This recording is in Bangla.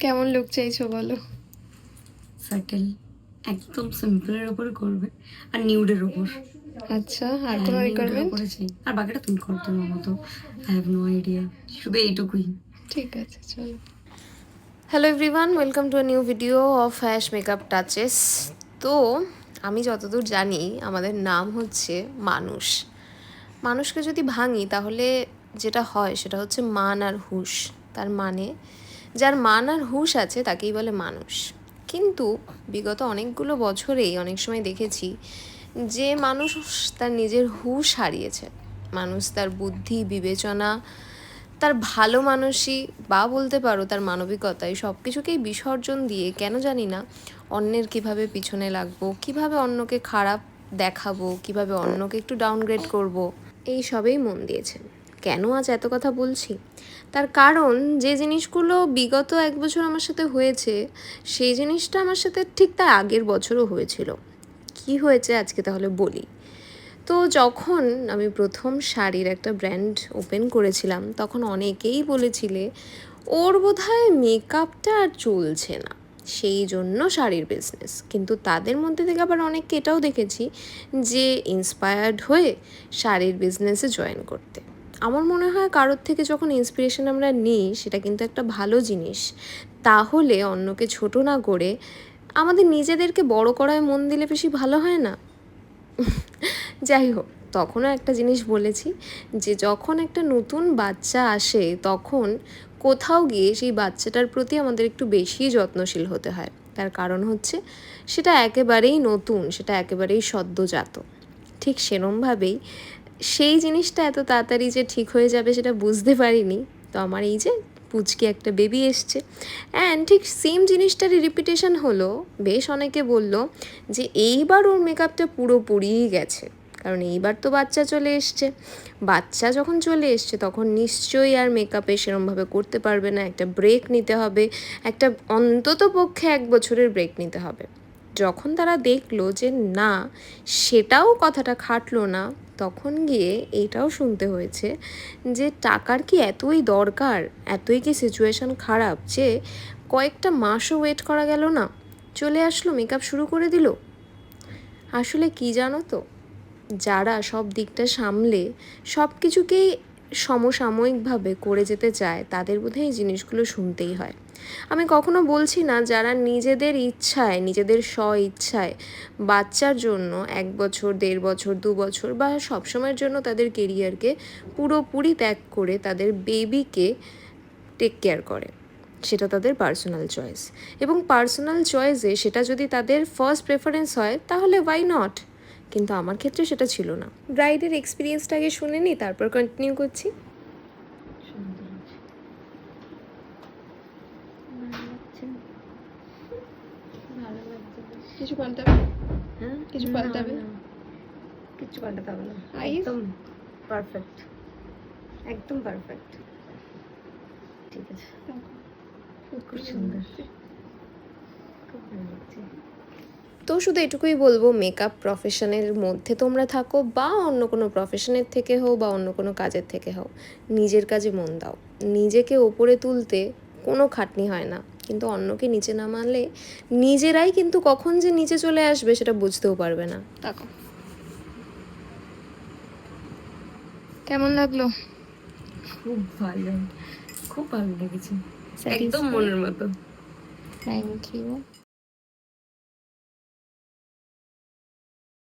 কেমন লুক চাইছো বলো? সাটেল, একদম সিম্পলের উপর করবে আর নিউডের উপর। আচ্ছা, আর কোনো রিকোয়ারমেন্ট? চাই, আর বাকিটা তুমি কর তোমার মতো। আই হ্যাভ নো আইডিয়া, শুধু এইটুকুই। ঠিক আছে, চলো। Hello everyone, welcome to a new video of hash makeup touches. তো আমি যতদূর জানি আমাদের নাম হচ্ছে মানুষ। মানুষকে যদি ভাঙি তাহলে যেটা হয় সেটা হচ্ছে মান আর হুঁশ। তার মানে যার মান আর হুঁশ আছে তাকেই বলে মানুষ। কিন্তু বিগত অনেকগুলো বছরেই অনেক সময় দেখেছি যে মানুষ তার নিজের হুঁশ হারিয়েছে। মানুষ তার বুদ্ধি, বিবেচনা, তার ভালো মানসী বা বলতে পারো তার মানবিকতায় সব কিছুকেই বিসর্জন দিয়ে কেন জানি না অন্যের কিভাবে পিছনে লাগবো, কিভাবে অন্যকে খারাপ দেখাবো, কিভাবে অন্যকে একটু ডাউনগ্রেড করব, এই সবেই মন দিয়েছেন। কেন আজ এত কথা বলছি? তার কারণ যে জিনিসগুলো বিগত 1 বছর আমার সাথে হয়েছে সেই জিনিসটা আমার সাথে ঠিক তার আগের বছরও হয়েছিল। কি হয়েছে আজকে তাহলে বলি। তো যখন আমি প্রথম শাড়ির একটা ব্র্যান্ড ওপেন করেছিলাম তখন অনেকেই বলেছিলে ওর বোধহয় মেকআপটা আর চলছে না, সেই জন্য শাড়ির বিজনেস। কিন্তু তাদের মধ্যে থেকে আবার অনেককে এটাও দেখেছি যে ইন্সপায়ার্ড হয়ে শাড়ির বিজনেসে জয়েন করতে। আমার মনে হয় কারোর থেকে যখন ইন্সপিরেশন আমরা নিই সেটা কিন্তু একটা ভালো জিনিস। তাহলে অন্যকে ছোট না করে আমাদের নিজেদেরকে বড় করায় মন দিলে বেশি ভালো হয় না? যাই হোক, তখনও একটা জিনিস বলেছি যে যখন একটা নতুন বাচ্চা আসে তখন কোথাও গিয়ে সেই বাচ্চাটার প্রতি আমাদের একটু বেশি যত্নশীল হতে হয়। তার কারণ হচ্ছে সেটা একেবারেই নতুন, সেটা একেবারেই সদ্যজাত। ঠিক সেরমভাবেই সেই জিনিসটা এত তাড়াতাড়ি যে ঠিক হয়ে যাবে সেটা বুঝতে পারিনি। তো আমার এই যে পুচকে একটা বেবি এসছে, অ্যান্ড ঠিক সেম জিনিসটারই রিপিটেশন হলো। বেশ অনেকে বলল যে এইবার ওর মেকআপটা পুরোপুরিই গেছে, কারণ এইবার তো বাচ্চা চলে এসছে। বাচ্চা যখন চলে এসছে তখন নিশ্চয়ই আর মেকআপে সেরমভাবে করতে পারবে না, একটা ব্রেক নিতে হবে, একটা অন্তত পক্ষে 1 বছরের ব্রেক নিতে হবে। যখন তারা দেখলো যে না, সেটাও কথাটা খাটলো না, তখন গিয়ে এইটাও শুনতে হয়েছে যে টাকার কি এতই দরকার, এতই কি সিচুয়েশান খারাপ যে কয়েকটা মাসও ওয়েট করা গেল না, চলে আসলো, মেকআপ শুরু করে দিল। আসলে কি জানো তো, যারা সব দিকটা সামলে সব কিছুকেই সমসাময়িকভাবে করে যেতে চায় তাদের বোধহয় এই জিনিসগুলো শুনতেই হয়। আমি কখনো বলছি না যারা নিজেদের ইচ্ছায়, নিজেদের স্ব ইচ্ছায় বাচ্চার জন্য 1 বছর, 1.5 বছর, 2 বছর বা সবসময়ের জন্য তাদের কেরিয়ারকে পুরোপুরি ত্যাগ করে তাদের বেবিকে টেক কেয়ার করে, সেটা তাদের পার্সোনাল চয়েস। এবং পার্সোনাল চয়েসে সেটা যদি তাদের ফার্স্ট প্রেফারেন্স হয় তাহলে ওয়াই নট। কিন্তু আমার ক্ষেত্রে সেটা ছিল না। ব্রাইডের এক্সপিরিয়েন্সটা আগে শুনে নিই, তারপর কন্টিনিউ করছি। কিছু পাল্টাবে? হ্যাঁ, কিছু পাল্টাবে? কিছু পাল্টাতে হবে না, Eyes? একদম পারফেক্ট, একদম পারফেক্ট। ঠিক আছে, খুব সুন্দর, খুব ভালো লাগছে। তো শুধু এটুকুই বলবো, মেকআপ প্রফেশনের মধ্যে তোমরা থাকো বা অন্য কোনো প্রফেশনের থেকে হও বা অন্য কোনো কাজের থেকে হও, নিজের কাজে মন দাও। নিজেকে ওপরে তুলতে কোনো খাটনি হয় না, কিন্তু অন্যকে নিচে নামালে নিজেরাই কিন্তু কখন যে নিচে চলে আসবে সেটা বুঝতেও পারবে না। দেখো কেমন লাগলো? খুব ভালো, খুব ভালো লেগেছে, একদম মনের মতো। Thank you.